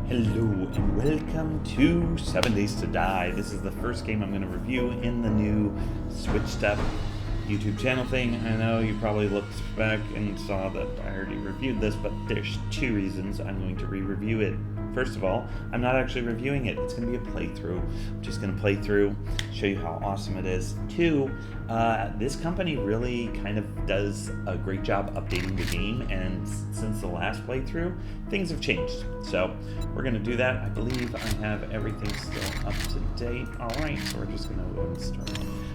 Hello and welcome to 7 Days to Die. This is the first game I'm going to review in the new switched up YouTube channel thing. I know you probably looked back and saw that I already reviewed this, but there's two reasons I'm going to re-review it. First of all, I'm not actually reviewing it. It's going to be a playthrough. I'm just going to play through, show you how awesome it is. Two, this company really kind of does a great job updating the game, and since the last playthrough, things have changed. So we're going to do that. I believe I have everything still up to date. All right, so we're just going to go and start.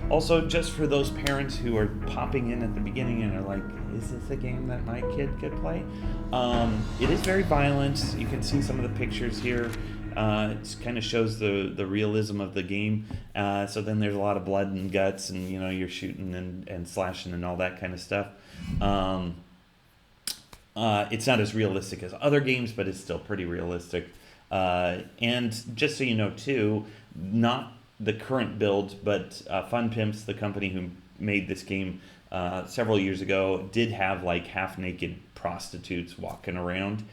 Also, just for those parents who are popping in at the beginning and are like, is this a game that my kid could play? It is very violent. You can see some of the pictures here. It kind of shows the realism of the game. So then there's a lot of blood and guts, and you're shooting and slashing and all that kind of stuff. It's not as realistic as other games, but it's still pretty realistic. And just so you know too, not the current build, but Fun Pimps, the company who made this game several years ago, did have like half-naked prostitutes walking around.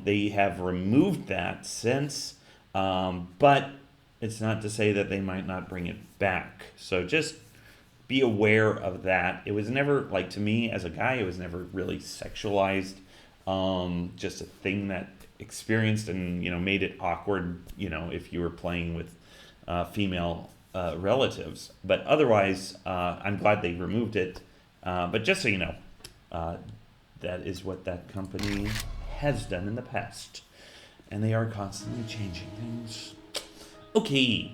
They have removed that since, but it's not to say that they might not bring it back. So just be aware of that. It was never, like, to me as a guy, it was never really sexualized. Just a thing that experienced and, made it awkward, if you were playing with female relatives. But otherwise, I'm glad they removed it. But just so you know, that is what that company has done in the past. And they are constantly changing things. Okay.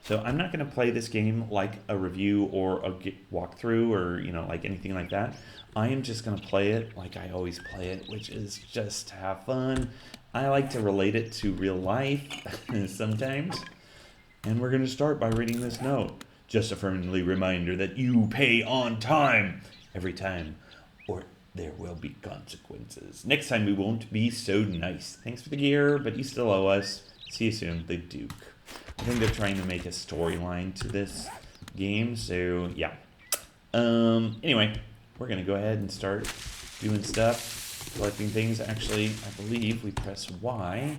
So I'm not going to play this game like a review or a walkthrough or, like anything like that. I am just going to play it like I always play it, which is just to have fun. I like to relate it to real life sometimes. And we're going to start by reading this note. Just a friendly reminder that you pay on time every time, or there will be consequences. Next time we won't be so nice. Thanks for the gear, but you still owe us. See you soon, the Duke. I think they're trying to make a storyline to this game, so yeah. Anyway, we're going to go ahead and start doing stuff, collecting things. Actually, I believe we press Y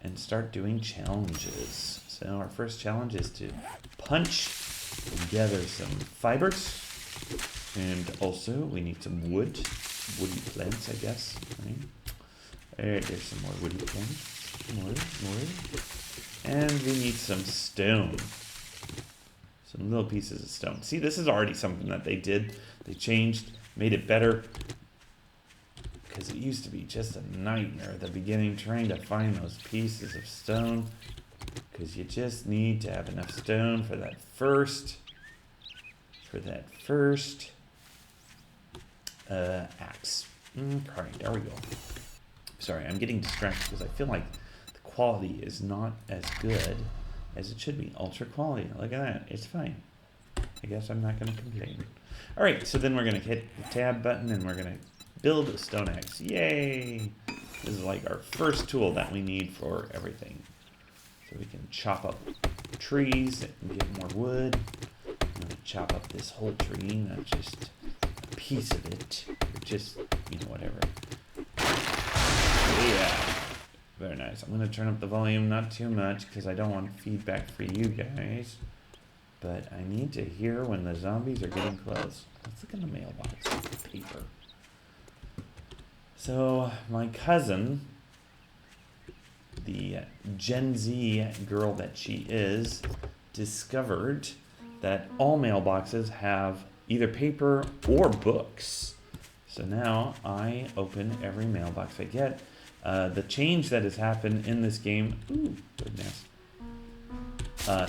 and start doing challenges. So our first challenge is to punch and gather some fibers. And also, we need some woody planks, I guess. Right? There's some more woody planks. More. And we need some stone. Some little pieces of stone. See, this is already something that they did. They changed, made it better. Because it used to be just a nightmare at the beginning trying to find those pieces of stone. Because you just need to have enough stone for that first axe. Alright, there we go. Sorry, I'm getting distracted because I feel like the quality is not as good as it should be. Ultra quality, look at that, it's fine. I guess I'm not going to complain. Alright, so then we're going to hit the tab button and we're going to build a stone axe. Yay! This is like our first tool that we need for everything. So we can chop up trees and get more wood. I'm going to chop up this whole tree, not just a piece of it, or just, whatever. Yeah, very nice. I'm going to turn up the volume, not too much, because I don't want feedback for you guys. But I need to hear when the zombies are getting close. Let's look in the mailbox with the paper. So, my cousin, the Gen Z girl that she is, discovered that all mailboxes have either paper or books. So now I open every mailbox I get. The change that has happened in this game, goodness,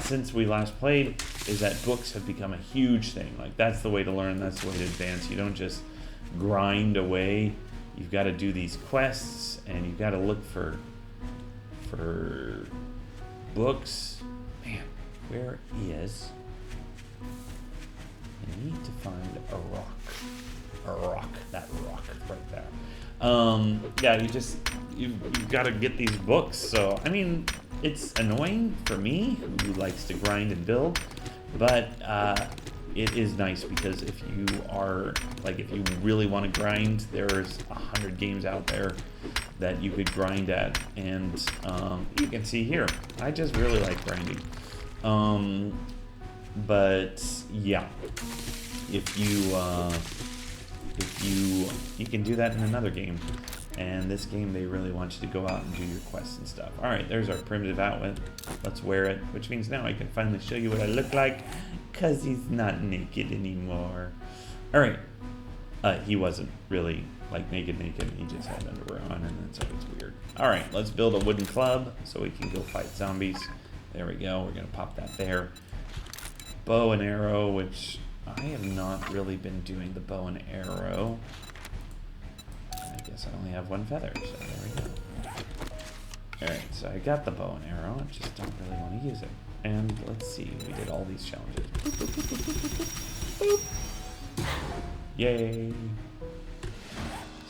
since we last played, is that books have become a huge thing. Like, that's the way to learn, that's the way to advance. You don't just grind away. You've got to do these quests, and you've got to look for books. Man, where is? I need to find a rock. That rock right there. Yeah, you've got to get these books. So I mean, it's annoying for me who likes to grind and build, but it is nice because if you really want to grind, there's 100 games out there that you could grind at, and you can see here, I just really like grinding. But yeah, if you can do that in another game, and this game they really want you to go out and do your quests and stuff. All right, there's our primitive outfit. Let's wear it, which means now I can finally show you what I look like, cause he's not naked anymore. All right, he wasn't really like naked, he just had underwear on, and that's always weird. All right, let's build a wooden club so we can go fight zombies. There we go, we're gonna pop that there. Bow and arrow, which I have not really been doing the bow and arrow. I guess I only have one feather, so there we go. Alright, so I got the bow and arrow, I just don't really want to use it. And let's see, we did all these challenges. Boop. Yay!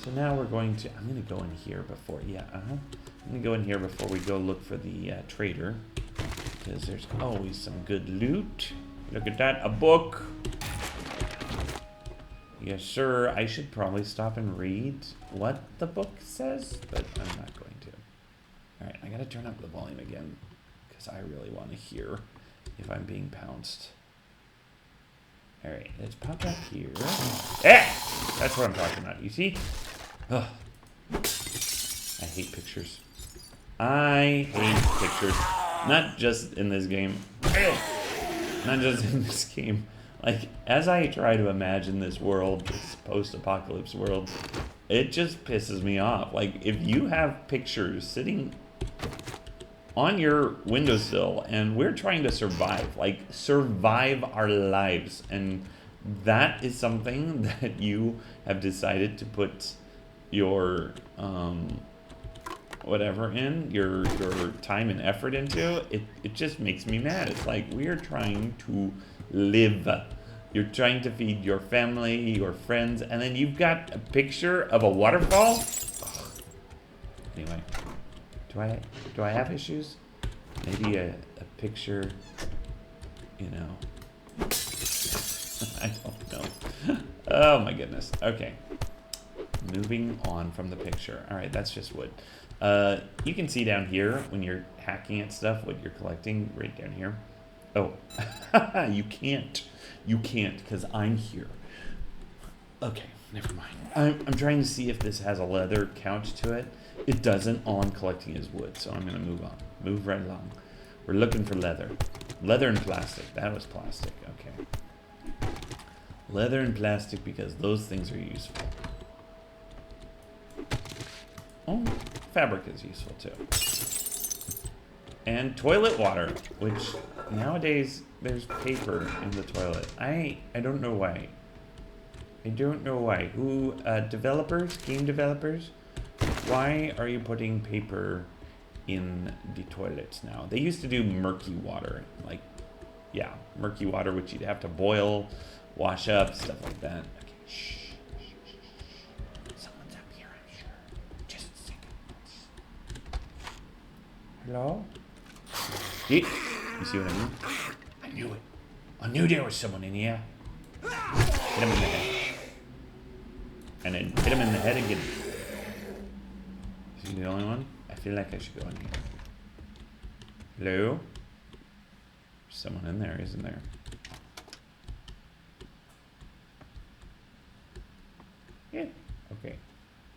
So now we're going to, I'm going to go in here before, I'm going to go in here before we go look for the trader. Because there's always some good loot. Look at that, a book! Yes, sir, I should probably stop and read what the book says, but I'm not going to. Alright, I gotta turn up the volume again, because I really want to hear if I'm being pounced. Alright, let's pop up here. That's what I'm talking about, you see? Ugh. I hate pictures. I hate pictures. Not just in this game. Not just in this game. Like, as I try to imagine this world, this post-apocalypse world, it just pisses me off. Like, if you have pictures sitting on your windowsill and we're trying to survive, like, survive our lives, and that is something that you have decided to put your, whatever in, your time and effort into, it just makes me mad. It's like, we're trying to live. You're trying to feed your family, your friends, and then you've got a picture of a waterfall? Ugh. Anyway, do I have issues? Maybe a picture, you know. I don't know. Oh my goodness. Okay. Moving on from the picture. All right, that's just wood. You can see down here when you're hacking at stuff what you're collecting right down here. Oh, you can't. You can't, because I'm here. Okay, never mind. I'm trying to see if this has a leather count to it. It doesn't. All I'm collecting is wood, so I'm going to move on. Move right along. We're looking for leather. Leather and plastic. That was plastic. Okay. Leather and plastic, because those things are useful. Oh, fabric is useful too. And toilet water, which nowadays there's paper in the toilet. I don't know why. I don't know why. Who, developers, game developers, why are you putting paper in the toilets now? They used to do murky water, like, yeah, murky water, which you'd have to boil, wash up, stuff like that. Okay, shh. Someone's up here, I'm sure. Just a second. Hello? You see what I mean? I knew it. I knew there was someone in here. Hit him in the head. And then hit him in the head again. Is he the only one? I feel like I should go in here. Hello? There's someone in there, isn't there? Yeah. Okay.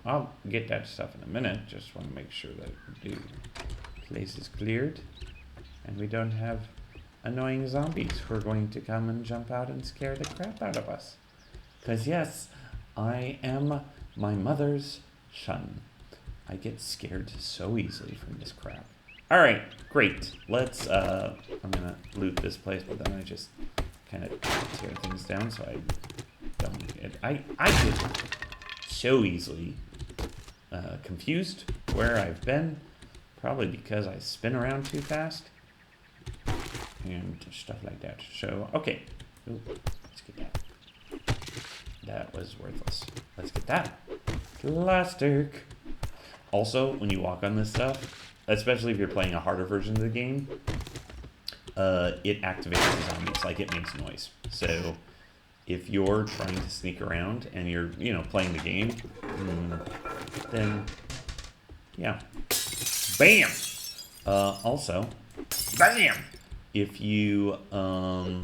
I'll get that stuff in a minute. Just want to make sure that the place is cleared. And we don't have annoying zombies who are going to come and jump out and scare the crap out of us. Because yes, I am my mother's son. I get scared so easily from this crap. Alright, great. Let's, I'm gonna loot this place, but then I just kind of tear things down so I don't get... I get so easily confused where I've been. Probably because I spin around too fast. And stuff like that. So, okay. Ooh, let's get that. That was worthless. Let's get that. Plastic. Also, when you walk on this stuff, especially if you're playing a harder version of the game, it activates the zombies. Like, it makes noise. So, if you're trying to sneak around and you're, playing the game, then Yeah. Bam! Also, bam! If you are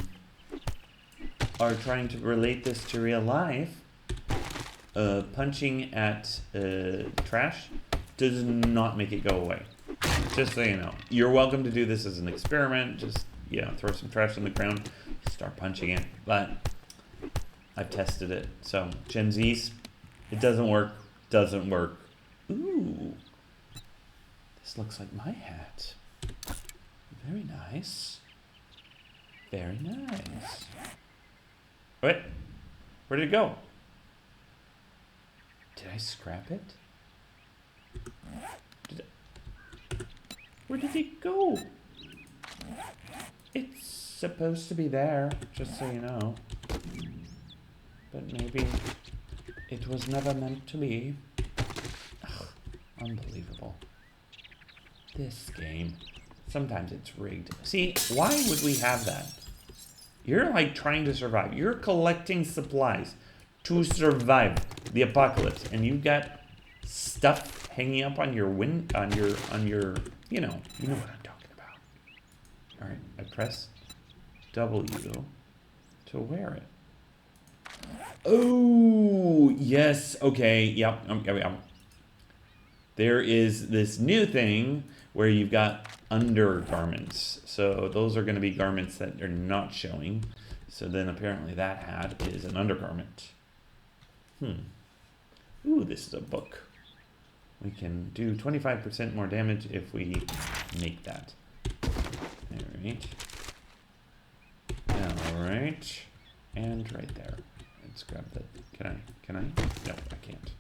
trying to relate this to real life, punching at trash does not make it go away. Just so you know. You're welcome to do this as an experiment. Just, throw some trash on the ground, start punching it. But I've tested it. So, Gen Zs, it doesn't work. Doesn't work. Ooh. This looks like my hat. Very nice. Very nice. Wait. Where did it go? Did I scrap it? Where did it go? It's supposed to be there, just so you know. But maybe it was never meant to be. Ugh, unbelievable. This game. Sometimes it's rigged. See, why would we have that? You're like trying to survive. You're collecting supplies to survive the apocalypse, and you got stuff hanging up on your you know what I'm talking about. All right, I press W to wear it. Oh, yes. Okay. Yep. There is this new thing where you've got undergarments. So those are going to be garments that are not showing. So then apparently that hat is an undergarment. Ooh, this is a book. We can do 25% more damage if we make that. All right. And right there. Let's grab that. Can I? No, I can't.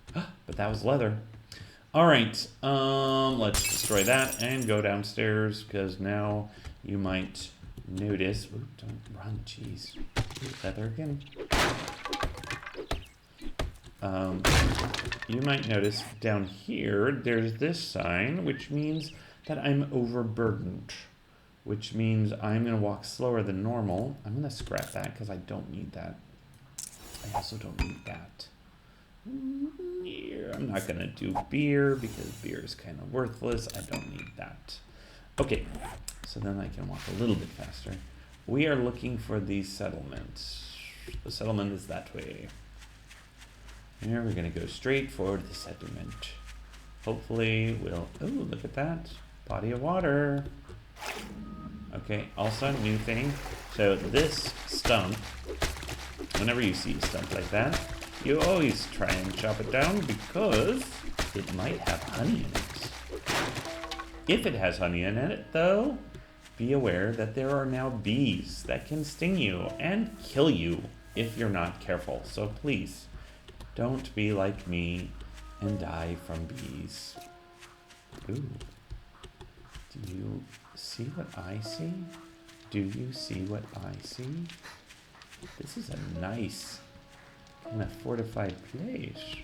But that was leather. All right. Let's destroy that and go downstairs, because now you might notice. Ooh, don't run, jeez. Leather again. You might notice down here, there's this sign, which means that I'm overburdened, which means I'm going to walk slower than normal. I'm going to scrap that because I don't need that. I also don't need that. I'm not going to do beer because beer is kind of worthless. I don't need that. Okay, so then I can walk a little bit faster. We are looking for the settlement. The settlement is that way. Here we're going to go straight for the settlement. Hopefully we'll... Oh, look at that. Body of water. Okay, also new thing. So this stump, whenever you see a stump like that, you always try and chop it down because it might have honey in it. If it has honey in it, though, be aware that there are now bees that can sting you and kill you if you're not careful. So please, don't be like me and die from bees. Ooh. Do you see what I see? Do you see what I see? This is a nice kind of fortified place.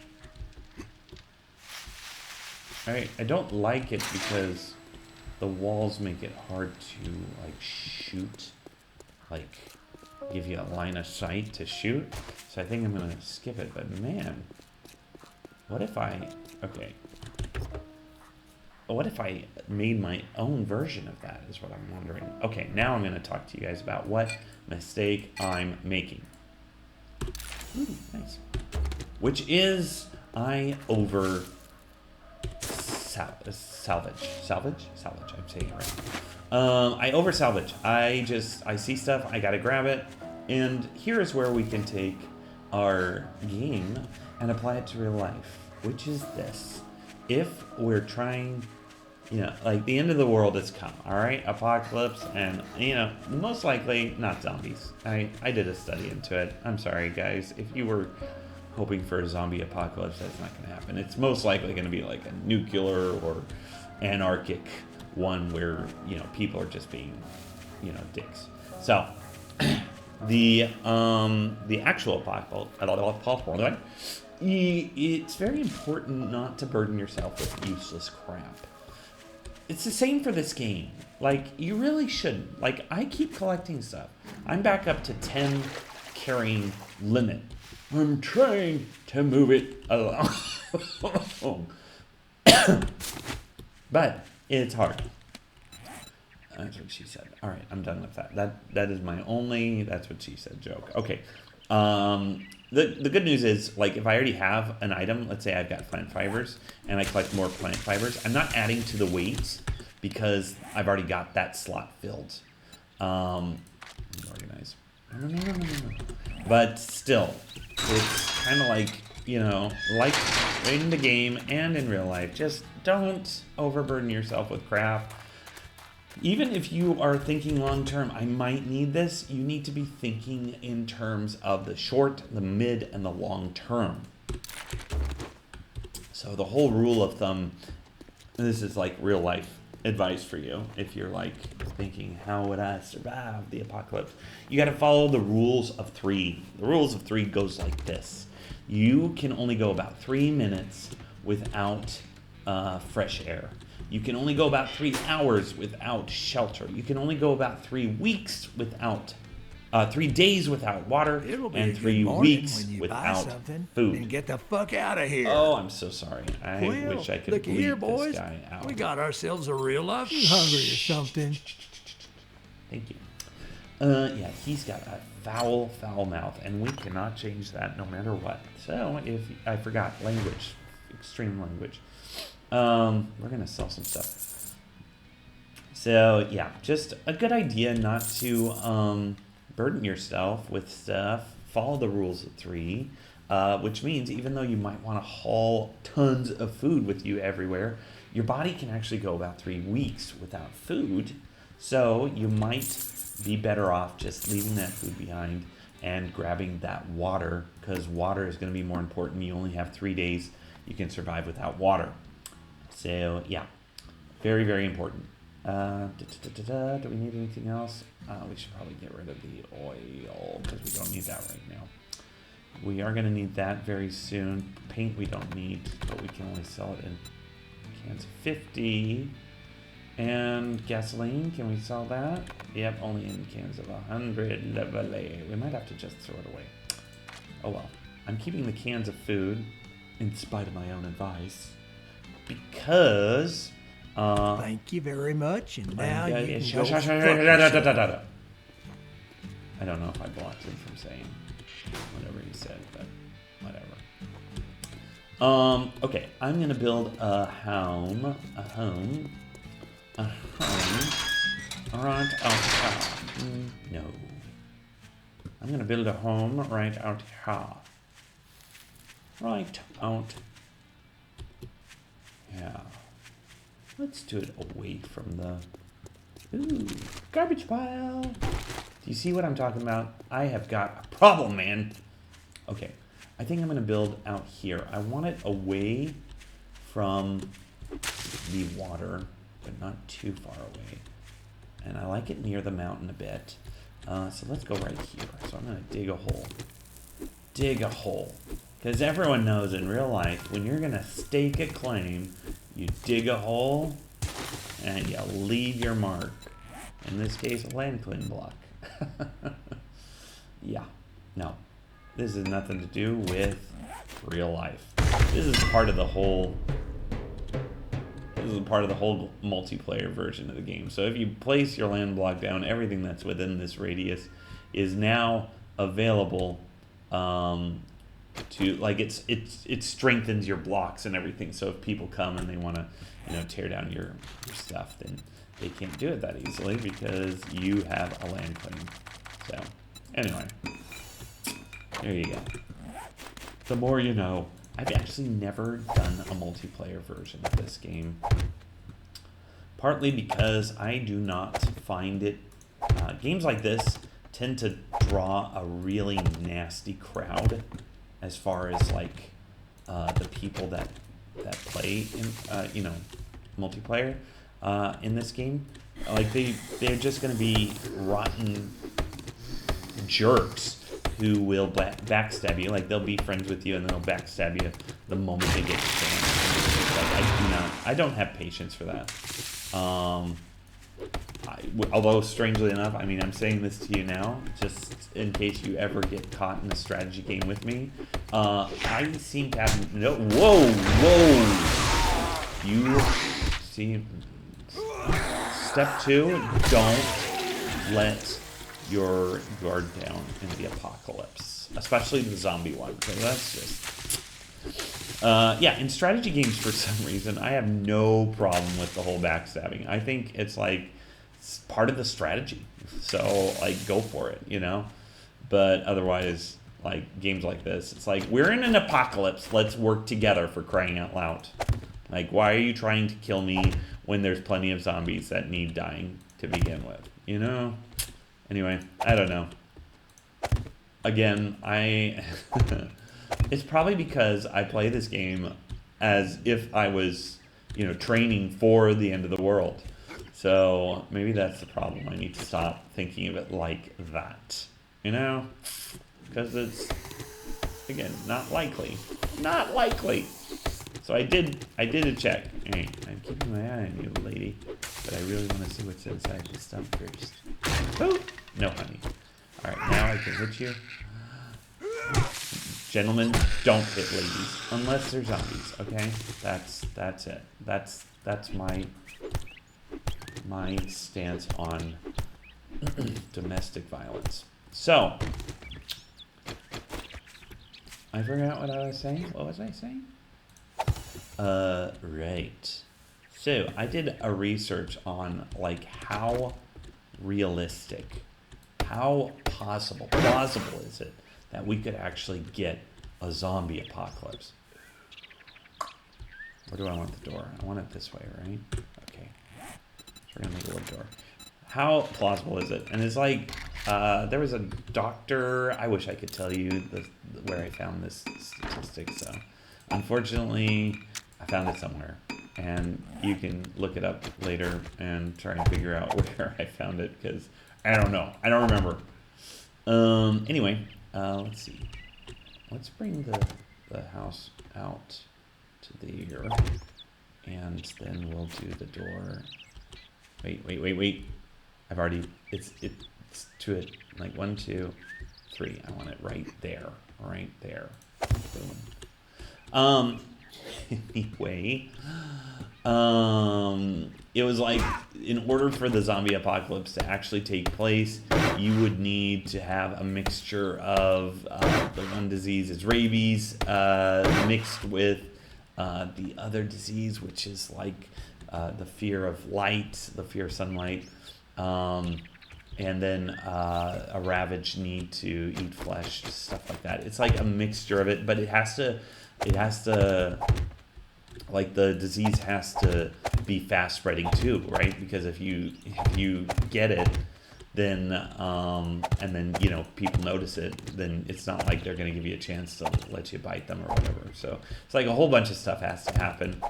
Alright, I don't like it because the walls make it hard to like shoot, like give you a line of sight to shoot. So I think I'm gonna skip it, but man, what if I made my own version of that is what I'm wondering. Okay, now I'm gonna talk to you guys about what mistake I'm making. Ooh, nice. Which is I over salvage. I'm saying it right. I over salvage. I see stuff, I gotta grab it. And here is where we can take our game and apply it to real life, which is this. If we're trying, like the end of the world has come, all right? Apocalypse, and, most likely not zombies. I did a study into it. I'm sorry, guys. If you were hoping for a zombie apocalypse, that's not going to happen. It's most likely going to be like a nuclear or anarchic one where, people are just being, dicks. So, the actual apocalypse, it's very important not to burden yourself with useless crap. It's the same for this game. Like, you really shouldn't. Like, I keep collecting stuff. I'm back up to 10 carrying limit. I'm trying to move it along. But it's hard. That's what she said. All right, I'm done with that. That is my only "that's what she said" joke. Okay. The good news is, like, if I already have an item, let's say I've got plant fibers, and I collect more plant fibers, I'm not adding to the weight because I've already got that slot filled. Organize. No. But still, it's kind of like, you know, like in the game and in real life, just don't overburden yourself with crap. Even if you are thinking long term, I might need this, you need to be thinking in terms of the short, the mid, and the long term. So the whole rule of thumb, this is like real life advice for you. If you're like thinking, how would I survive the apocalypse? You got to follow the rules of 3. The rules of 3 goes like this. You can only go about 3 minutes without fresh air. You can only go about 3 hours without shelter. You can only go about 3 weeks without, 3 days without water, and 3 weeks without food. And get the fuck out of here. Oh, I'm so sorry. I wish I could look here, bleep boys. this guy out. We got ourselves a real life. You hungry or something? Thank you. Yeah, he's got a foul mouth, and we cannot change that no matter what. So, if I forgot language, extreme language. We're gonna sell some stuff. So yeah, just a good idea not to burden yourself with stuff. Follow the rules of 3, which means even though you might want to haul tons of food with you everywhere, your body can actually go about 3 weeks without food. So you might be better off just leaving that food behind and grabbing that water, because water is going to be more important. You only have 3 days you can survive without water. So yeah, very, very important. Do we need anything else? We should probably get rid of the oil because we don't need that right now. We are going to need that very soon. Paint we don't need, but we can only sell it in cans of 50. And gasoline, can we sell that? Yep, only in cans of 100. Lovely. We might have to just throw it away. Oh well. I'm keeping the cans of food in spite of my own advice. Because thank you very much, and now you can go fuck yourself. I don't know if I blocked him from saying whatever he said, but whatever. Okay, I'm gonna build a home right out here. No, I'm gonna build a home right out here. Right out. Yeah. Let's do it away from the garbage pile. Do you see what I'm talking about? I have got a problem, man. Okay. I think I'm going to build out here. I want it away from the water, but not too far away. And I like it near the mountain a bit. So let's go right here. So I'm going to dig a hole. Dig a hole. Because everyone knows in real life, when you're going to stake a claim, you dig a hole and you leave your mark. In this case, a land claim block. Yeah. No. This has nothing to do with real life. This is part of the whole multiplayer version of the game. So if you place your land block down, everything that's within this radius is now available to, like, it strengthens your blocks and everything. So if people come and they want to, tear down your stuff, then they can't do it that easily because you have a land claim. So anyway, there you go. The more you know. I've actually never done a multiplayer version of this game, partly because I do not find it. Games like this tend to draw a really nasty crowd as far as like the people that play in multiplayer in this game. Like they're just going to be rotten jerks who will backstab you. Like they'll be friends with you and they'll backstab you the moment they get a chance. Like I don't have patience for that. Although strangely enough, I mean, I'm saying this to you now, just in case you ever get caught in a strategy game with me. I seem to have whoa! You see, step 2, don't let your guard down in the apocalypse, especially the zombie one. So that's just, yeah. In strategy games, for some reason, I have no problem with the whole backstabbing. I think it's like it's part of the strategy. So like, go for it, you know. But otherwise, like games like this, it's like we're in an apocalypse. Let's work together, for crying out loud. Like, why are you trying to kill me when there's plenty of zombies that need dying to begin with? You know? Anyway, I don't know. Again, it's probably because I play this game as if I was, you know, training for the end of the world. So maybe that's the problem. I need to stop thinking of it like that. You know? Because it's, again, not likely. Not likely. So I did a check. Hey, I'm keeping my eye on you, lady. But I really want to see what's inside the stuff first. Oh, no, honey. All right, now I can hit you. Gentlemen, don't hit ladies unless they're zombies. Okay, that's it. That's my stance on domestic violence. So I forgot what I was saying. What was I saying? Right. So I did a research on like how realistic, how plausible is it that we could actually get a zombie apocalypse? Where do I want the door? I want it this way, right? Okay. So we're gonna make a wood door. How plausible is it? And it's like, there was a doctor, I wish I could tell you where I found this statistic, so unfortunately, I found it somewhere, and you can look it up later and try and figure out where I found it, because I don't know. I don't remember. Anyway, let's see. Let's bring the house out to there, and then we'll do the door. Wait. I've already, it's to it, like 1, 2, 3. I want it right there. Boom. Anyway, it was like, in order for the zombie apocalypse to actually take place, you would need to have a mixture of the one disease is rabies, mixed with the other disease, which is like the fear of light, the fear of sunlight, and then a ravaged need to eat flesh, stuff like that. It's like a mixture of it, but it has to, like the disease has to be fast spreading too, right? Because if you get it, then and then, you know, people notice it, then it's not like they're going to give you a chance to let you bite them or whatever. So it's like a whole bunch of stuff has to happen,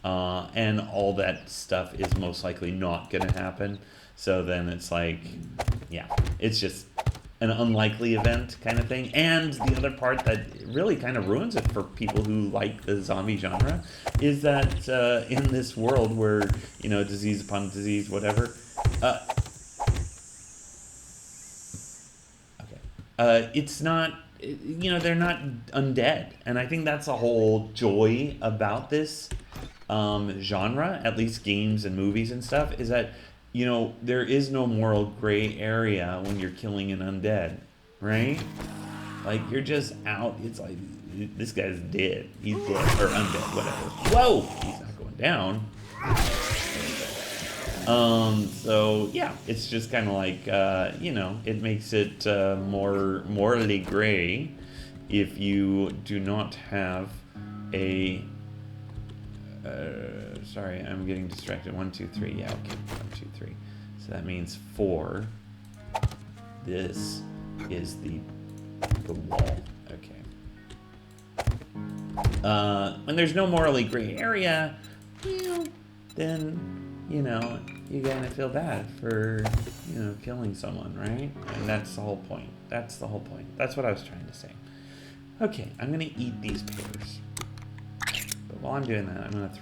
and all that stuff is most likely not going to happen. So then it's like, yeah, it's just an unlikely event kind of thing. And the other part that really kind of ruins it for people who like the zombie genre is that in this world where, you know, disease upon disease, whatever, it's not, you know, they're not undead. And I think that's the whole joy about this genre, at least games and movies and stuff, is that, you know, there is no moral gray area when you're killing an undead, right? Like, you're just out. It's like, this guy's dead. He's dead, or undead, whatever. Whoa! He's not going down. So, yeah, it's just kind of like, you know, it makes it more morally gray if you do not have a... sorry, I'm getting distracted. 1, 2, 3. Yeah, okay. 1, 2, 3. So that means 4. This is the wall. Okay. When there's no morally gray area, then, you know, you gotta feel bad for, you know, killing someone, right? And that's the whole point. That's the whole point. That's what I was trying to say. Okay, I'm gonna eat these pears. But while I'm doing that, I'm going to not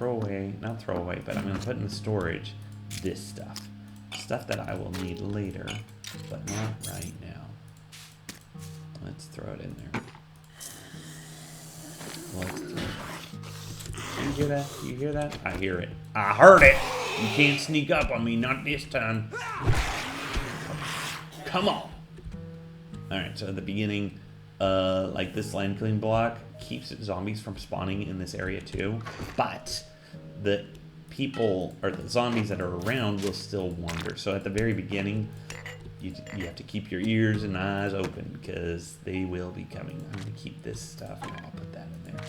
throw away, but I'm going to put in storage this stuff. Stuff that I will need later, but not right now. Let's throw it in there. You hear that? You hear that? I hear it. I heard it. You can't sneak up on me, not this time. Come on. All right, so at the beginning, like this land clean block keeps zombies from spawning in this area too, but the people or the zombies that are around will still wander. So at the very beginning, you have to keep your ears and eyes open because they will be coming. I'm gonna keep this stuff and I'll put that in there.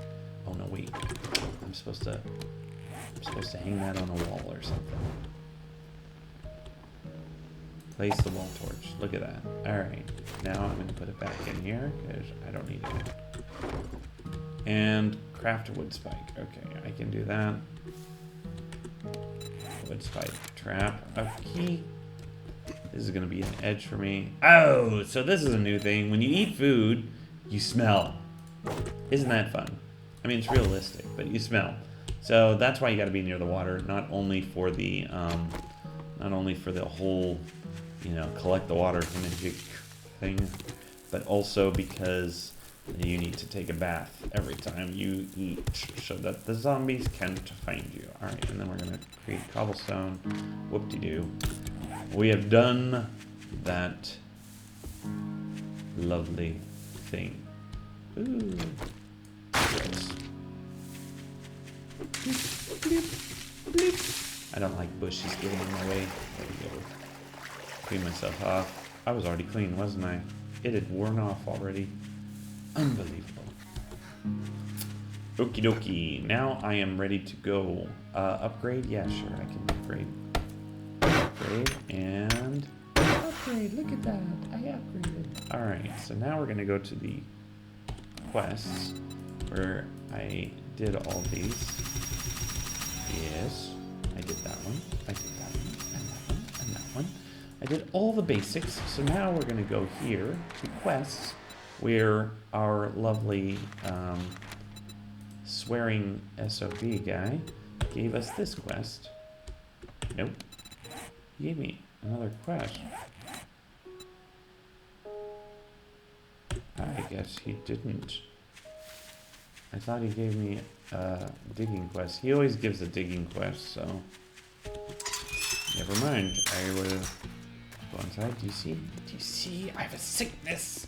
Oh no, wait. I'm supposed to hang that on a wall or something. Place the wall torch. Look at that. Alright. Now I'm going to put it back in here because I don't need it. And craft a wood spike. Okay, I can do that. Wood spike. Trap a key. This is going to be an edge for me. Oh, so this is a new thing. When you eat food, you smell. Isn't that fun? I mean, it's realistic, but you smell. So that's why you got to be near the water, not only for the whole, you know, collect the water magic thing, but also because you need to take a bath every time you eat so that the zombies can't find you. All right, and then we're gonna create cobblestone. Whoop-de-doo. We have done that lovely thing. Ooh. Yes. I don't like bushes getting in my way. There we go. Clean myself off. I was already clean, wasn't I? It had worn off already. Unbelievable. Okie dokie. Now I am ready to go. Upgrade? Yeah, sure. I can upgrade. Upgrade and upgrade. Look at that. I upgraded. Alright, so now we're going to go to the quests where I did all these. Yes. I did that one. I did that one. And that one. And that one. I did all the basics. So now we're going to go here to quests where our lovely swearing SOB guy gave us this quest. Nope. He gave me another quest. I guess he didn't. I thought he gave me a digging quest. He always gives a digging quest, so never mind. I will go inside. Do you see? Do you see? I have a sickness.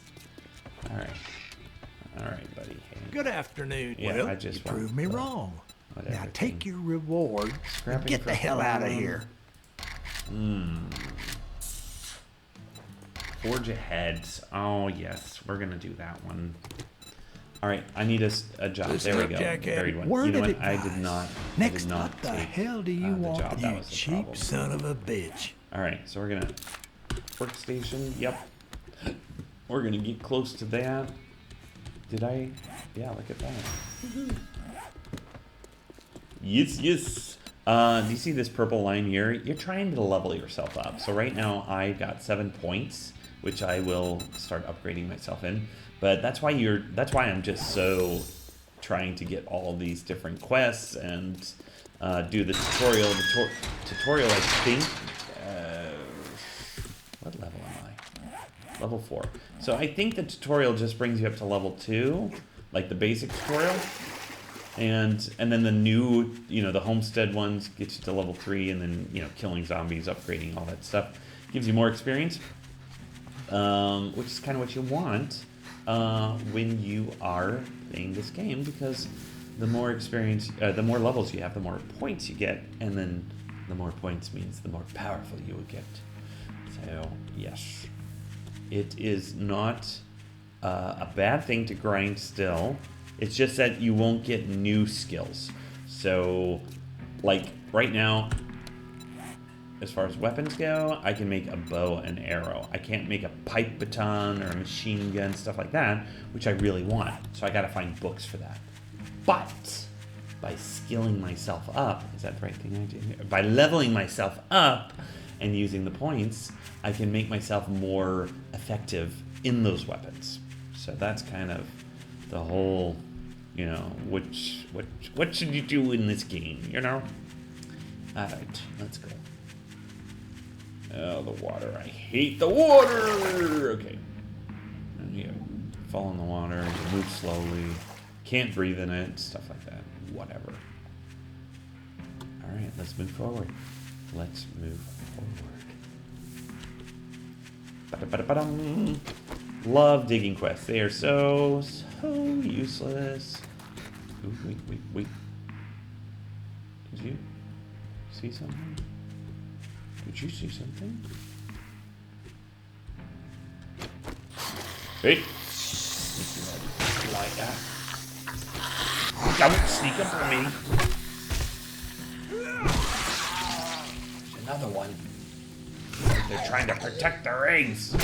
Alright. Alright, buddy. Hey. Good afternoon. Yeah, well, I just you proved me wrong. Whatever. Now take your reward and Scrapping get the hell out of here. Forge ahead. Oh, yes. We're going to do that one. All right. I need a job. Listen there we up, go. Jackhead. Buried one. Word You know of what? I advice. did not. Next, I did not what the take, hell do you the want, job. That you was the cheap problem. son of a bitch? All right. So we're going to workstation. Yep. We're going to get close to that. Did I? Yeah, look at that. Yes, yes. Do you see this purple line here? You're trying to level yourself up. So right now I got 7 points, which I will start upgrading myself in. But that's why I'm just so trying to get all these different quests and do the tutorial. The tutorial, I think. What level am I? Level 4. So I think the tutorial just brings you up to level 2, like the basic tutorial. And then the new, you know, the homestead ones get you to level 3, and then, you know, killing zombies, upgrading, all that stuff gives you more experience, which is kind of what you want when you are playing this game, because the more experience, the more levels you have, the more points you get, and then the more points means the more powerful you will get. So yes, it is not a bad thing to grind still. It's just that you won't get new skills. So, like, right now, as far as weapons go, I can make a bow and arrow. I can't make a pipe baton or a machine gun, stuff like that, which I really want. So I gotta find books for that. But, by skilling myself up, is that the right thing I did here? By leveling myself up and using the points, I can make myself more effective in those weapons. So that's kind of the whole, you know, what should you do in this game, you know? Alright, let's go. Oh, the water. I hate the water! Okay. And you fall in the water, move slowly, can't breathe in it, stuff like that. Whatever. Alright, let's move forward. Let's move forward. Ba-da-ba-da-ba-dum. Love digging quests. They are so useless. Ooh, wait. Did you see something? Did you see something? Hey! Like that. Don't sneak up on me. There's another one. They're trying to protect their eggs.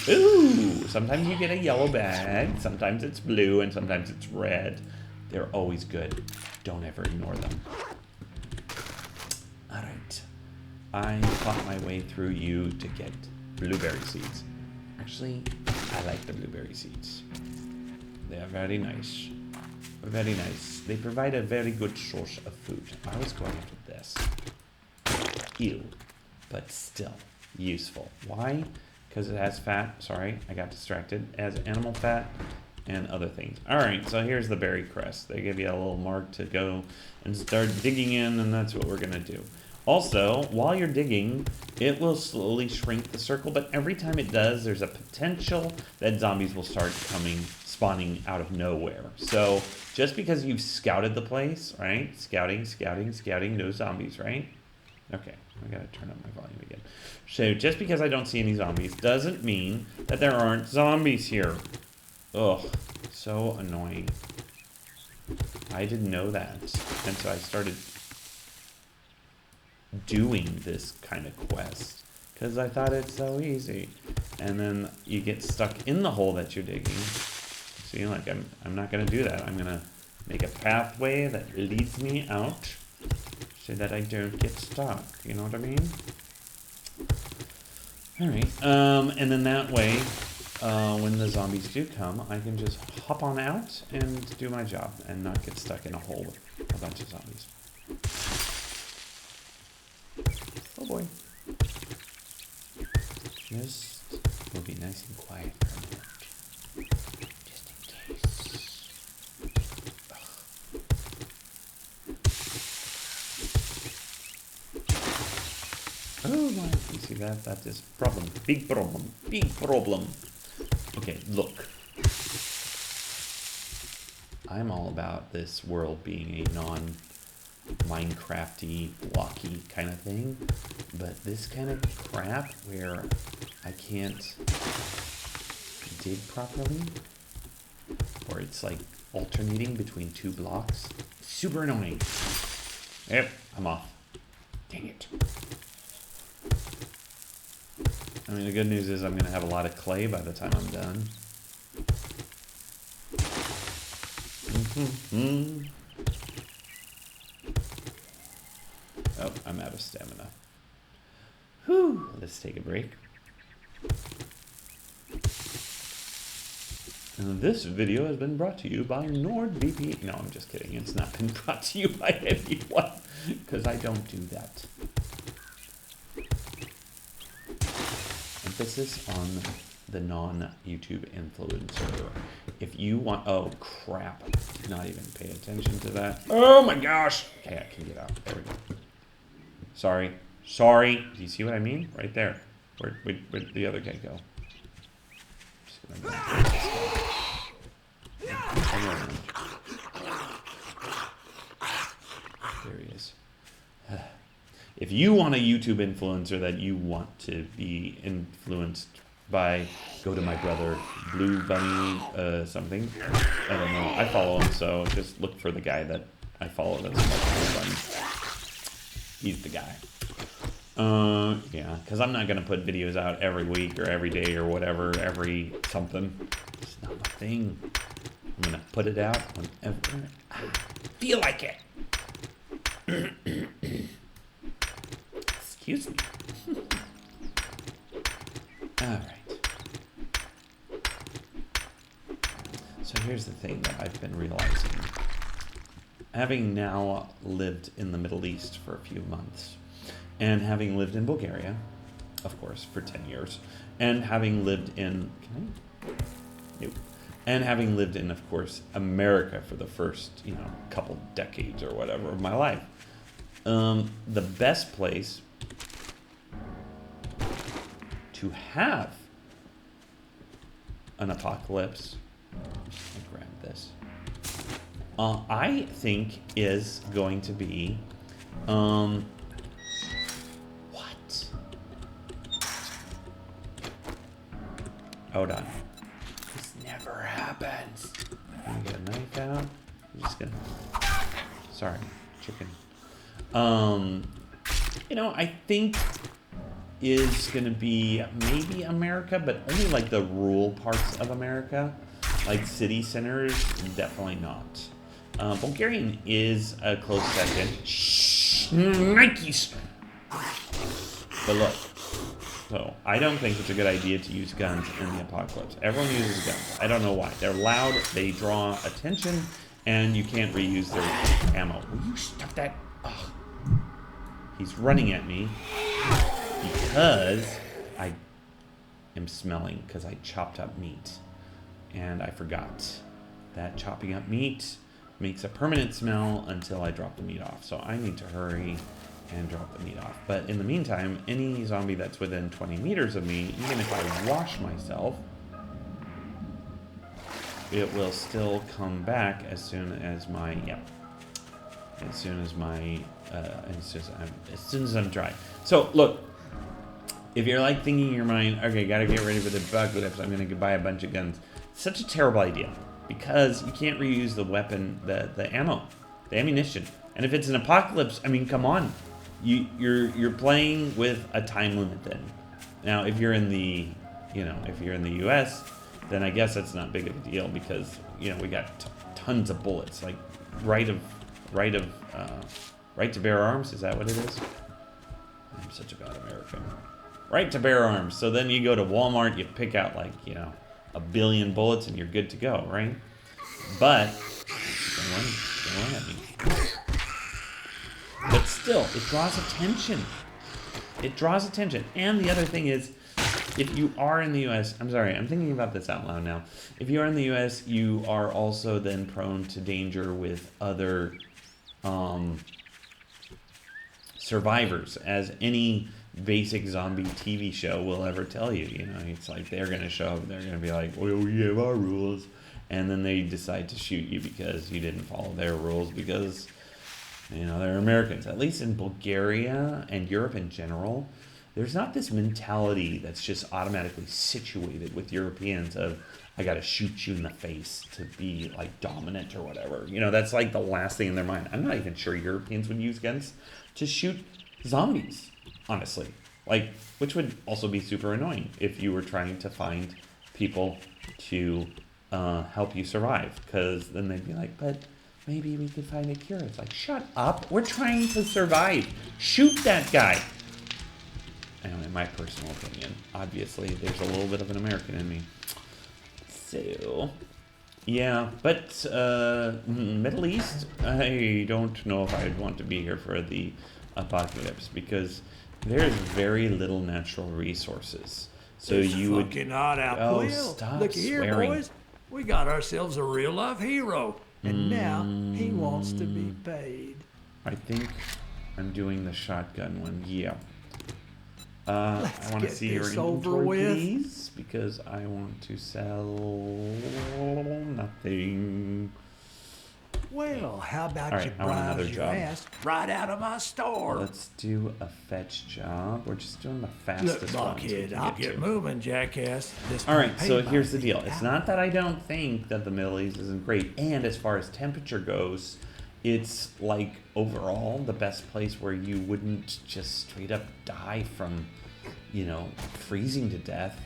Ooh! Sometimes you get a yellow bag, sometimes it's blue, and sometimes it's red. They're always good. Don't ever ignore them. Alright. I fought my way through you to get blueberry seeds. Actually, I like the blueberry seeds. They are very nice. Very nice. They provide a very good source of food. I was going after this. Ew. But still useful. Why? Because it has fat. Sorry, I got distracted. It has animal fat and other things. Alright, so here's the berry crest. They give you a little mark to go and start digging in, and that's what we're going to do. Also, while you're digging, it will slowly shrink the circle, but every time it does, there's a potential that zombies will start spawning out of nowhere. So, just because you've scouted the place, right? Scouting, no zombies, right? Okay, I gotta turn up my volume again. So, just because I don't see any zombies doesn't mean that there aren't zombies here. Ugh, so annoying. I didn't know that, and so I started doing this kind of quest because I thought it's so easy, and then you get stuck in the hole that you're digging. See, like I'm not gonna do that. I'm gonna make a pathway that leads me out so that I don't get stuck. You know what I mean? All right. And then that way, when the zombies do come, I can just hop on out and do my job and not get stuck in a hole with a bunch of zombies. Oh boy. Just will be nice and quiet for a minute. Just in case. Oh my, you see that? That is problem. Big problem. Big problem. Okay, look. I'm all about this world being a non-Minecrafty, blocky kind of thing, but this kind of crap where I can't dig properly, or it's like alternating between two blocks, super annoying. Yep, I'm off. Dang it. I mean, the good news is I'm going to have a lot of clay by the time I'm done. Oh, I'm out of stamina. Whew, let's take a break. And this video has been brought to you by NordVPN. No, I'm just kidding. It's not been brought to you by anyone, because I don't do that. Emphasis on the non-YouTube influencer. If you want... Oh, crap. Did not even pay attention to that. Oh, my gosh. Okay, I can get out. There we go. Sorry. Sorry. Do you see what I mean? Right there. Where'd the other guy go? Just gonna there he is. If you want a YouTube influencer that you want to be influenced by, go to my brother, Blue Bunny, something. I don't know. I follow him, so just look for the guy that I follow that's Blue Bunny. He's the guy. Yeah, because I'm not going to put videos out every week or every day or whatever, every something. It's not my thing. I'm going to put it out whenever I feel like it. Excuse me. Alright. So here's the thing that I've been realizing. Having now lived in the Middle East for a few months, and having lived in Bulgaria, of course, for 10 years, and having lived in... Can I? Nope. And having lived in, of course, America for the first, couple decades or whatever of my life, The best place to have an apocalypse, I'll grab this, I think is going to be, what? Hold on. This never happens. I'm gonna get a knife out. I'm just gonna, sorry, chicken. I think is going to be maybe America, but only like the rural parts of America, like city centers, definitely not. Bulgarian is a close second. Shh, Nikes. But look, so I don't think it's a good idea to use guns in the apocalypse. Everyone uses guns. I don't know why. They're loud, they draw attention, and you can't reuse their ammo. Will you stop that? Ugh. He's running at me because I am smelling because I chopped up meat. And I forgot that chopping up meat makes a permanent smell until I drop the meat off. So I need to hurry and drop the meat off. But in the meantime, any zombie that's within 20 meters of me, even if I wash myself, it will still come back as soon as my, as soon as I'm dry. So look, if you're like thinking in your mind, okay, gotta get ready for the apocalypse, I'm gonna buy a bunch of guns. Such a terrible idea because you can't reuse the weapon, the ammo, the ammunition. And if it's an apocalypse, I mean, come on, you're playing with a time limit then. Now, if you're in the, if you're in the U.S., then I guess that's not big of a deal because we got tons of bullets, like right to bear arms. Is that what it is? I'm such a bad American. Right to bear arms. So then you go to Walmart, you pick out like, 1 billion bullets and you're good to go, right? But, don't run at me. But still, it draws attention. It draws attention. And the other thing is, if you are in the U.S., I'm sorry, I'm thinking about this out loud now. If you are in the U.S., you are also then prone to danger with other survivors, as any basic zombie TV show will ever tell you. It's like they're going to show up, they're going to be like, well, we have our rules, and then they decide to shoot you because you didn't follow their rules because, they're Americans. At least in Bulgaria and Europe in general, there's not this mentality that's just automatically situated with Europeans of, I got to shoot you in the face to be like dominant or whatever. That's like the last thing in their mind. I'm not even sure Europeans would use guns to shoot zombies, honestly. Which would also be super annoying if you were trying to find people to help you survive. Because then they'd be like, but maybe we could find a cure. It's like, shut up. We're trying to survive. Shoot that guy. In my personal opinion, obviously, there's a little bit of an American in me. So, yeah, but Middle East, I don't know if I'd want to be here for the apocalypse because there's very little natural resources. So it's you would fucking hot out. Oh, stop Look here, swearing. boys. We got ourselves a real life hero, and now he wants to be paid. I think I'm doing the shotgun one. Yeah. I want to see your inventory, please, because I want to sell nothing. Well, how about All you right, I want another browse your job. ass right out of my store? Let's do a fetch job. We're just doing the fastest Look, ones we blockhead, can I'll get get to. moving, jackass. This All right, time so paid here's by the deal. the It's hour. not that I don't think that the Middle East isn't great, and as far as temperature goes, it's like overall the best place where you wouldn't just straight up die from, freezing to death,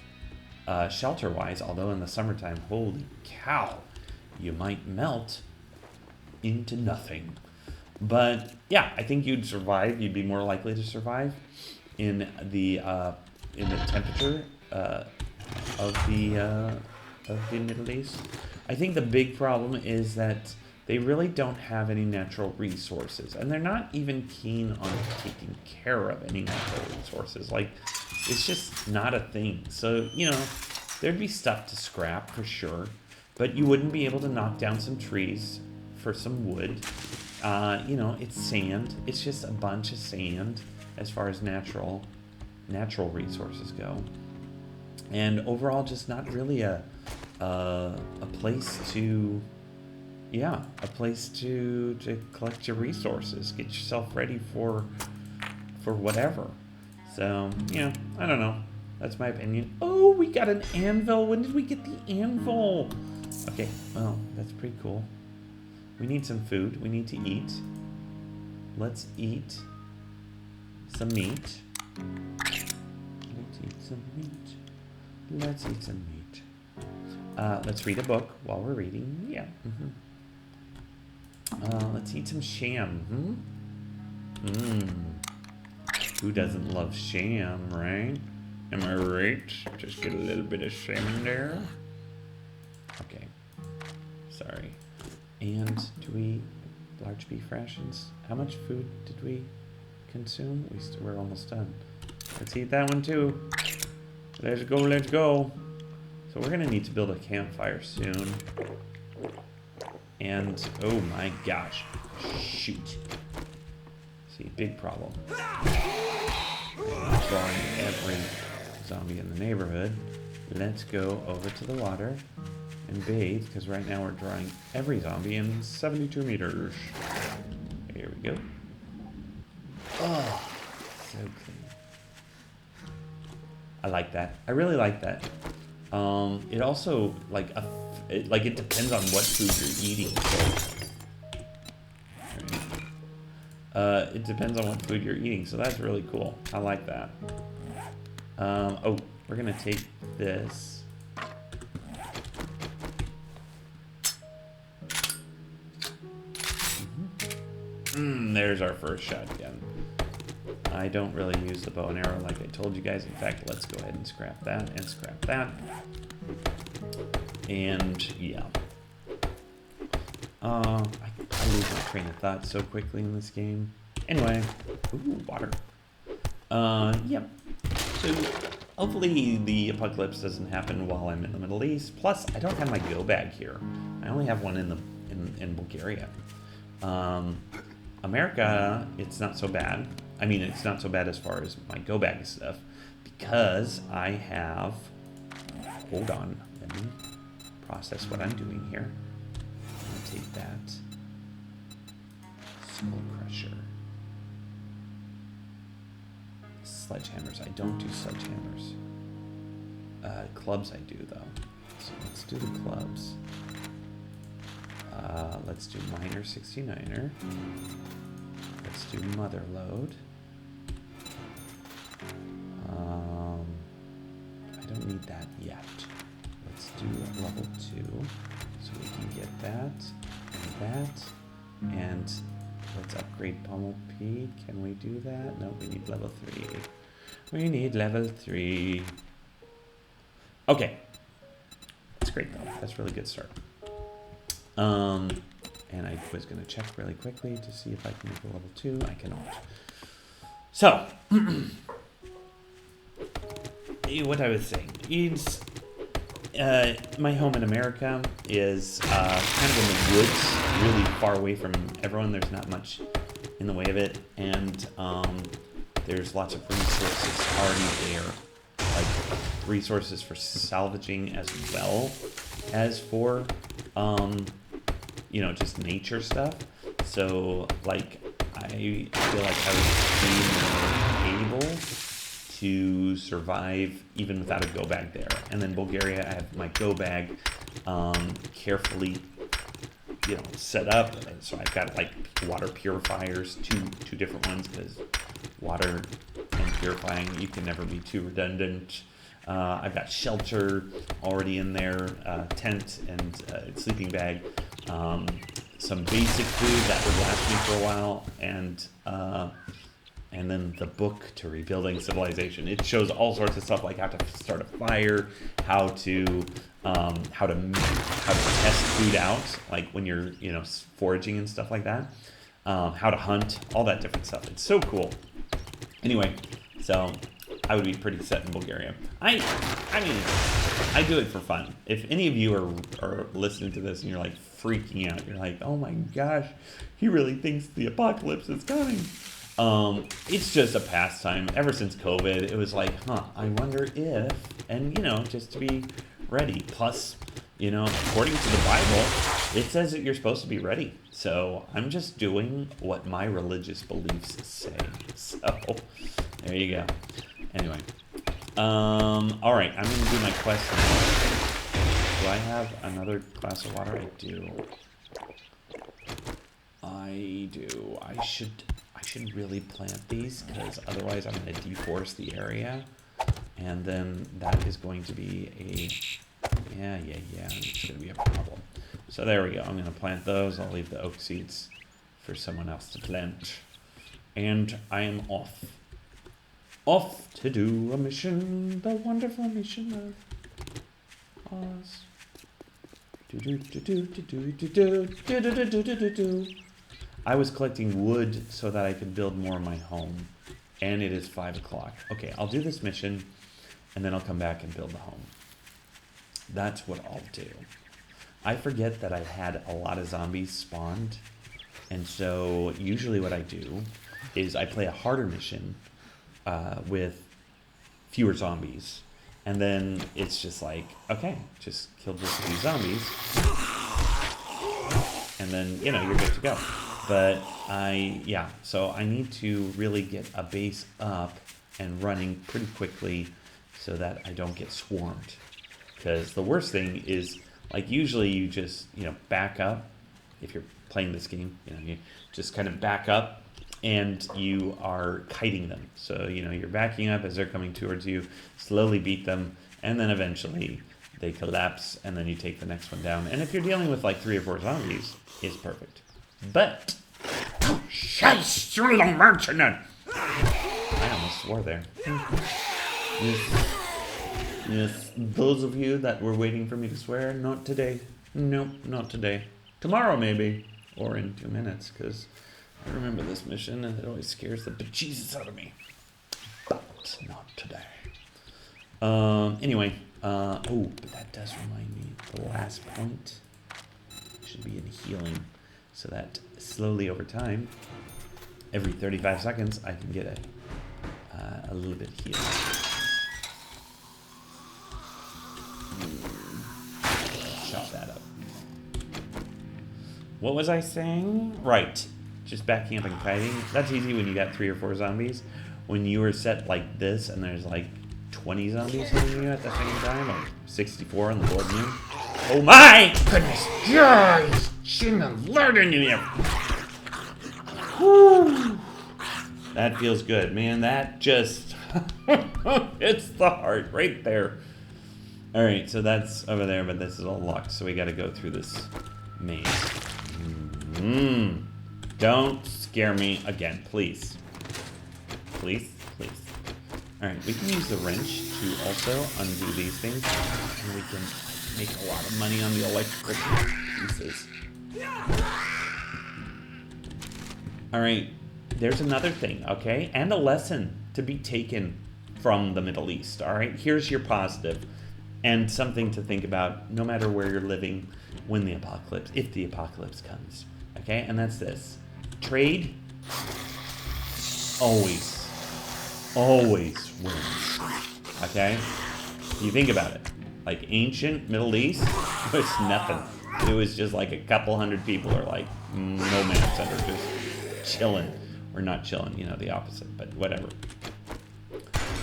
shelter-wise. Although in the summertime, holy cow, you might melt into nothing. But yeah, I think you'd survive. You'd be more likely to survive in the temperature of the Middle East. I think the big problem is that they really don't have any natural resources, and they're not even keen on taking care of any natural resources. It's just not a thing. So, there'd be stuff to scrap for sure, but you wouldn't be able to knock down some trees for some wood. You know, it's sand. It's just a bunch of sand as far as natural resources go. And overall, just not really a place to, yeah, a place to collect your resources, get yourself ready for whatever. So, yeah, I don't know. That's my opinion. Oh, we got an anvil. When did we get the anvil? Okay, well, that's pretty cool. We need some food. We need to eat. Let's eat some meat. Let's eat some meat. Let's eat some meat. Let's read a book while we're reading. Yeah. Let's eat some sham. Who doesn't love sham, right? Am I right? Just get a little bit of sham in there. Okay. Sorry. And do we large beef rations? How much food did we consume? We're almost done. Let's eat that one too. Let's go, let's go. So we're gonna need to build a campfire soon. And oh my gosh, shoot. See, big problem. I'm drawing every zombie in the neighborhood. Let's go over to the water and bathe, because right now we're drawing every zombie in 72 meters. Here we go. Oh, so clean. I like that. I really like that. It also, it depends on what food you're eating. So, it depends on what food you're eating, so that's really cool. I like that. Oh, we're gonna take this. There's our first shotgun. I don't really use the bow and arrow like I told you guys. In fact, let's go ahead and scrap that and scrap that. And yeah. I lose my train of thought so quickly in this game. Anyway, ooh, water. Yep. So hopefully the apocalypse doesn't happen while I'm in the Middle East. Plus, I don't have my go bag here. I only have one in Bulgaria. America, it's not so bad. I mean, it's not so bad as far as my go bag stuff, because I have, hold on, let me process what I'm doing here. I'm gonna take that Skull Crusher. Sledgehammers, I don't do sledgehammers. Clubs I do though. So let's do the clubs. Let's do Miner 69er. Let's do Mother Load. I don't need that yet. Let's do level 2, so we can get that, and let's upgrade Pummel P. Can we do that? No, we need level 3. We need level 3. Okay. That's great though. That's a really good start. And I was going to check really quickly to see if I can make a level 2. I cannot. So, what I was saying is, my home in America is kind of in the woods, really far away from everyone. There's not much in the way of it, and there's lots of resources already there, like resources for salvaging as well as for you know, just nature stuff. So like I feel like I would be more able to survive even without a go bag there. And then Bulgaria, I have my go bag carefully, you know, set up. So I've got like water purifiers, two different ones, because water and purifying, you can never be too redundant. I've got shelter already in there, tent and sleeping bag, some basic food that would last me for a while, and then the book to Rebuilding Civilization. It shows all sorts of stuff, like how to start a fire, how to test food out, like when you're, you know, foraging and stuff like that, how to hunt, all that different stuff. It's so cool. Anyway, so I would be pretty set in Bulgaria. I mean, I do it for fun. If any of you are listening to this and you're like freaking out, you're like, oh my gosh, he really thinks the apocalypse is coming. It's just a pastime. Ever since COVID, it was like, I wonder if, and just to be ready. Plus, according to the Bible, it says that you're supposed to be ready. So I'm just doing what my religious beliefs say. So there you go. Anyway, all right, I'm gonna do my quest now. Do I have another glass of water? I do. I should really plant these, because otherwise I'm gonna deforest the area, and then that is going to be it's gonna be a problem. So there we go. I'm gonna plant those. I'll leave the oak seeds for someone else to plant, and I am off. Off to do a mission, the wonderful mission of Oz. I was collecting wood so that I could build more of my home, and it is 5 o'clock. Okay, I'll do this mission, and then I'll come back and build the home. That's what I'll do. I forget that I had a lot of zombies spawned, and so usually what I do is I play a harder mission with fewer zombies, and then it's just like, okay, just kill just a few zombies, and then you're good to go. But so I need to really get a base up and running pretty quickly so that I don't get swarmed. Because the worst thing is, like, usually you just back up. If you're playing this game, you just kind of back up, and you are kiting them. So, you're backing up as they're coming towards you, slowly beat them, and then eventually they collapse, and then you take the next one down. And if you're dealing with like 3 or 4 zombies, it's perfect. But, I almost swore there. Yes, those of you that were waiting for me to swear, not today. Nope, not today. Tomorrow maybe, or in 2 minutes, because I remember this mission, and it always scares the bejesus out of me. But not today. Anyway, but that does remind me, the last point should be in healing, so that slowly over time, every 35 seconds, I can get a little bit healed. Chop that up. What was I saying? Right. Just backing up and kiting. That's easy when you got 3 or 4 zombies. When you are set like this and there's like 20 zombies hitting you at the same time, or 64 on the board view. Oh my goodness! Guys, shouldn't have lured into here. Whew. That feels good, man. That just it's the heart right there. All right, so that's over there, but this is all locked, so we got to go through this maze. Don't scare me again, please. Please, please. All right, we can use the wrench to also undo these things, and we can make a lot of money on the electrical pieces. All right, there's another thing, okay? And a lesson to be taken from the Middle East, all right? Here's your positive, and something to think about no matter where you're living when the apocalypse, if the apocalypse comes, okay? And that's this. Trade always wins, okay? You think about it. Like ancient Middle East, it was nothing. It was just like a couple hundred people or like nomads that are just chilling. Or not chilling, the opposite, but whatever.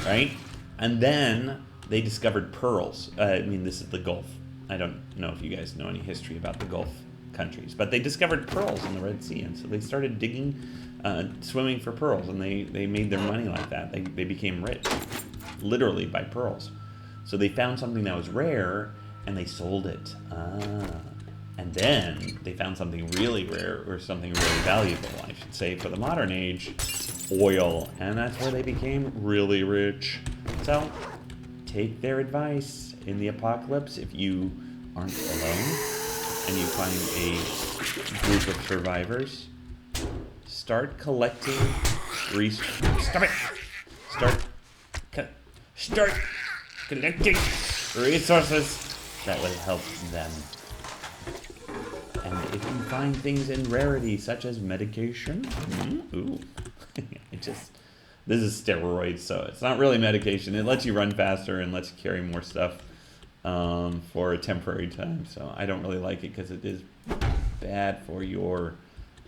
Right? And then they discovered pearls. This is the Gulf. I don't know if you guys know any history about the Gulf countries, but they discovered pearls in the Red Sea, and so they started digging, swimming for pearls, and they made their money like that. They became rich, literally by pearls. So they found something that was rare, and they sold it. And then they found something really rare, or something really valuable, I should say, for the modern age, oil. And that's where they became really rich. So take their advice in the apocalypse. If you aren't alone and you find a group of survivors, start collecting resources. Stop it! Start start collecting resources that will help them. And if you find things in rarity, such as medication, ooh, this is steroids, so it's not really medication. It lets you run faster and lets you carry more stuff for a temporary time. So I don't really like it because it is bad for your,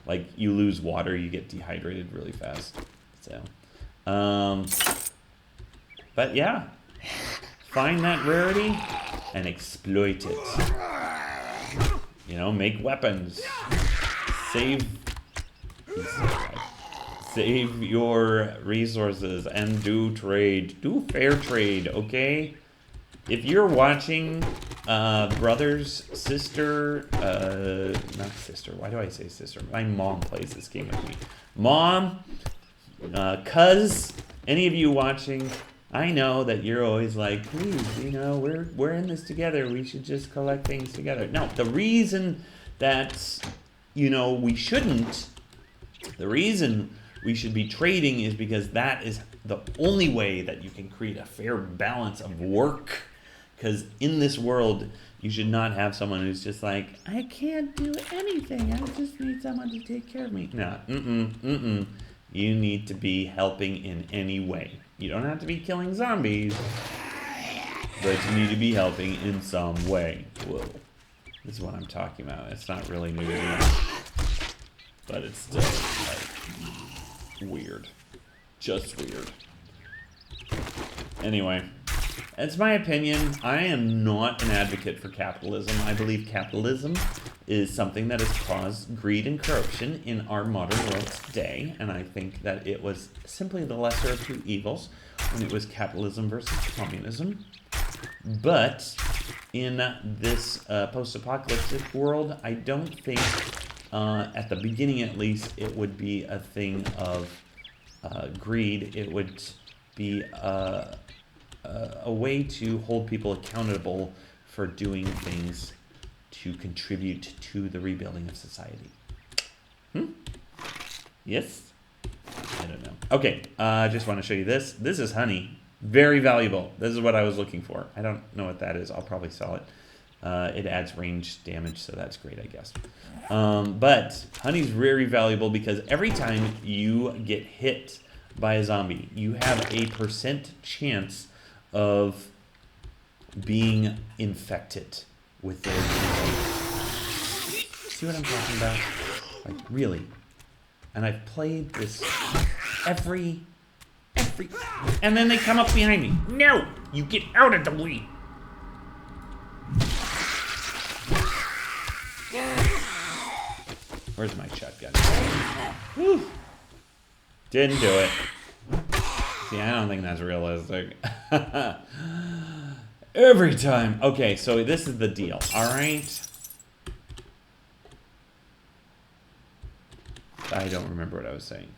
like, you lose water, you get dehydrated really fast. So, but yeah, find that rarity and exploit it. You know, make weapons, save your resources, and do trade. Do fair trade, okay? If you're watching, brothers, sister, not sister, why do I say sister? My mom plays this game with me. Mom, cuz, any of you watching, I know that you're always like, please, you know, we're in this together. We should just collect things together. No, the reason that, you know, the reason we should be trading is because that is the only way that you can create a fair balance of work. Because in this world, you should not have someone who's just like, I can't do anything. I just need someone to take care of me. No, You need to be helping in any way. You don't have to be killing zombies, but you need to be helping in some way. Whoa. This is what I'm talking about. It's not really new to me, but it's still, like, weird. Just weird. Anyway, that's my opinion. I am not an advocate for capitalism. I believe capitalism is something that has caused greed and corruption in our modern world today, and I think that it was simply the lesser of two evils when it was capitalism versus communism. But in this post-apocalyptic world, I don't think, at the beginning at least, it would be a thing of greed. It would be a way to hold people accountable for doing things to contribute to the rebuilding of society. Yes? I don't know. Okay, I just want to show you this. This is honey. Very valuable. This is what I was looking for. I don't know what that is. I'll probably sell it. It adds range damage, so that's great, I guess. But honey's very valuable because every time you get hit by a zombie, you have a % chance of being infected with their disease. See what I'm talking about? Like, really? And I've played this every, and then they come up behind me. No! You get out of the way! Where's my shotgun? Whew. Didn't do it. See, I don't think that's realistic. Every time. Okay, so this is the deal, alright? I don't remember what I was saying.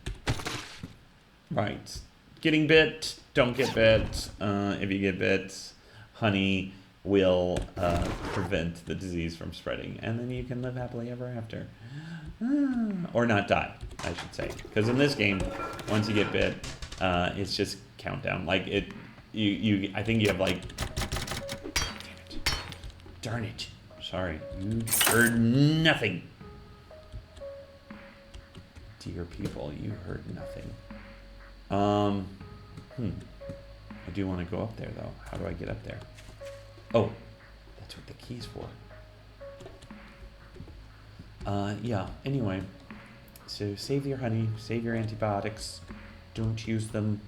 Right. Getting bit, don't get bit. If you get bit, honey will prevent the disease from spreading. And then you can live happily ever after. Or not die, I should say. Because in this game, once you get bit, it's just countdown. Like, I think you have like... Darn it. Sorry. You heard nothing. Dear people, you heard nothing. I do want to go up there, though. How do I get up there? Oh, that's what the key's for. Yeah, anyway. So save your honey, save your antibiotics. Don't use them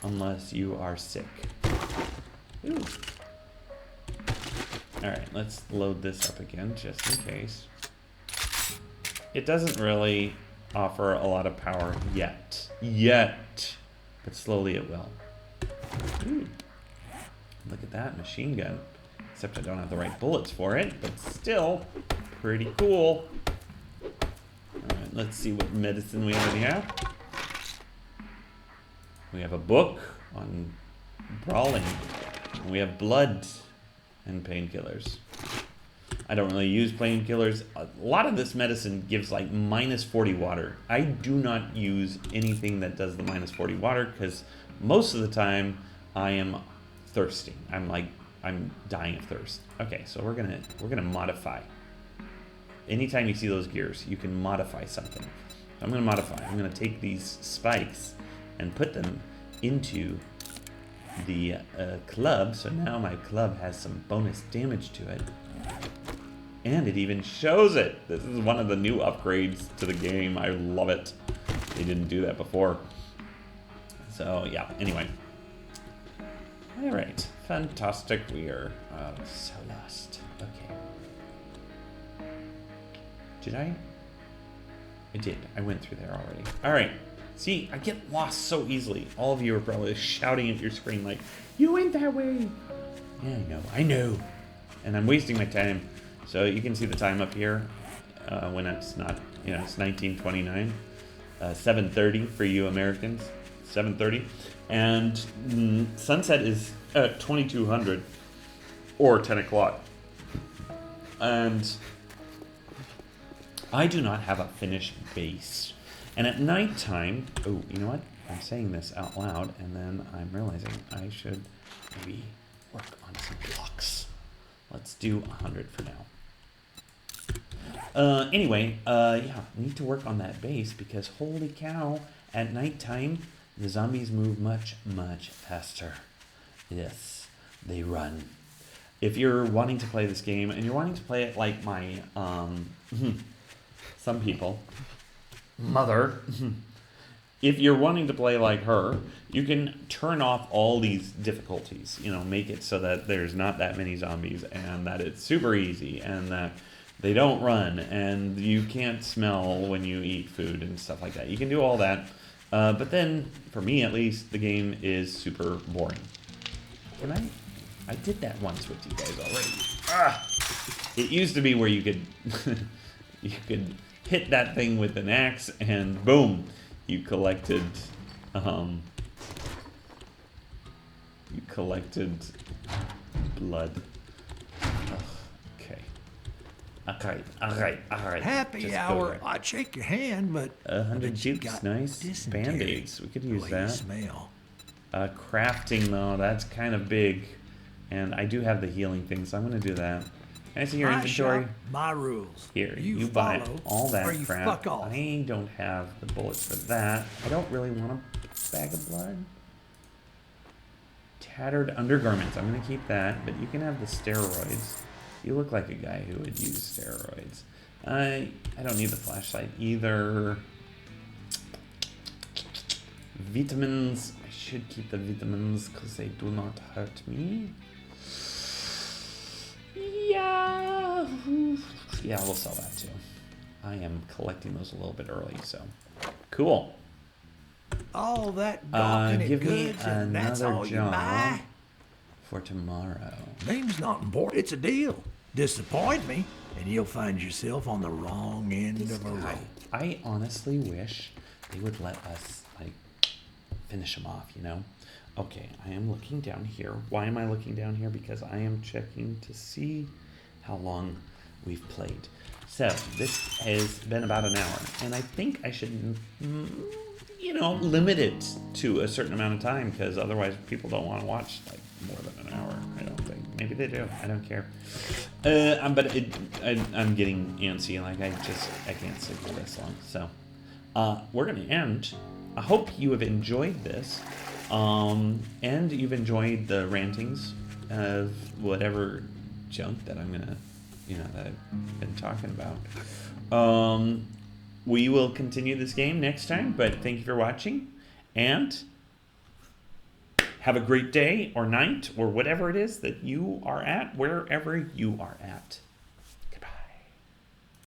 unless you are sick. Ooh. Alright, let's load this up again, just in case. It doesn't really offer a lot of power yet. But slowly it will. Ooh. Look at that machine gun. Except I don't have the right bullets for it, but still pretty cool. Alright, let's see what medicine we already have. We have a book on brawling. And we have blood and painkillers. I don't really use painkillers. A lot of this medicine gives like minus 40 water. I do not use anything that does the minus 40 water because most of the time I am thirsty. I'm dying of thirst. Okay, so we're gonna modify. Anytime you see those gears, you can modify something. So I'm gonna modify. I'm gonna take these spikes and put them into the club. So now my club has some bonus damage to it. And it even shows it. This is one of the new upgrades to the game. I love it. They didn't do that before. So yeah, anyway. Alright, fantastic. We are so lost. Okay. Did I? I did. I went through there already. Alright. See, I get lost so easily. All of you are probably shouting at your screen like, you went that way. Yeah, I know. And I'm wasting my time. So you can see the time up here when it's not, it's 1929. 7:30 for you Americans. 7:30. And sunset is at 2200 or 10 o'clock. And I do not have a finished base. And at nighttime, oh, you know what? I'm saying this out loud, and then I'm realizing I should maybe work on some blocks. Let's do 100 for now. Anyway, yeah, need to work on that base because holy cow, at nighttime, the zombies move much, much faster. Yes, they run. If you're wanting to play this game and you're wanting to play it like my, some people, mother, if you're wanting to play like her, you can turn off all these difficulties, make it so that there's not that many zombies and that it's super easy and that they don't run and you can't smell when you eat food and stuff like that. You can do all that. But then, for me at least, the game is super boring. Can I did that once with you guys already. It used to be where you could you could hit that thing with an axe and boom, you collected blood. All right. Happy Just hour. I'd shake your hand, but 100 jukes, nice. dysentery. Band-aids, we could use The way you that. smell. Crafting though, that's kind of big. And I do have the healing thing, so I'm gonna do that. Can I see your My inventory? shop, my rules. Here, you you buy follow, all that or you crap. fuck off. I don't have the bullets for that. I don't really want a bag of blood. Tattered undergarments, I'm gonna keep that, but you can have the steroids. You look like a guy who would use steroids. I don't need the flashlight either. Vitamins, I should keep the vitamins because they do not hurt me. Yeah, we'll sell that too. I am collecting those a little bit early, so cool. All that gawking at Give me goods, and that's another all you buy? job for tomorrow. Name's not important. It's a deal. Disappoint me, and you'll find yourself on the wrong end of a rope. I honestly wish they would let us finish them off, Okay, I am looking down here. Why am I looking down here? Because I am checking to see how long we've played. So this has been about an hour, and I think I should, limit it to a certain amount of time because otherwise people don't want to watch more than an hour. I don't think. Maybe they do. I don't care. But I'm getting antsy. I can't sit for this long. So we're gonna end. I hope you have enjoyed this, and you've enjoyed the rantings of whatever junk that I'm gonna, that I've been talking about. We will continue this game next time. But thank you for watching, and have a great day or night or whatever it is that you are at, wherever you are at.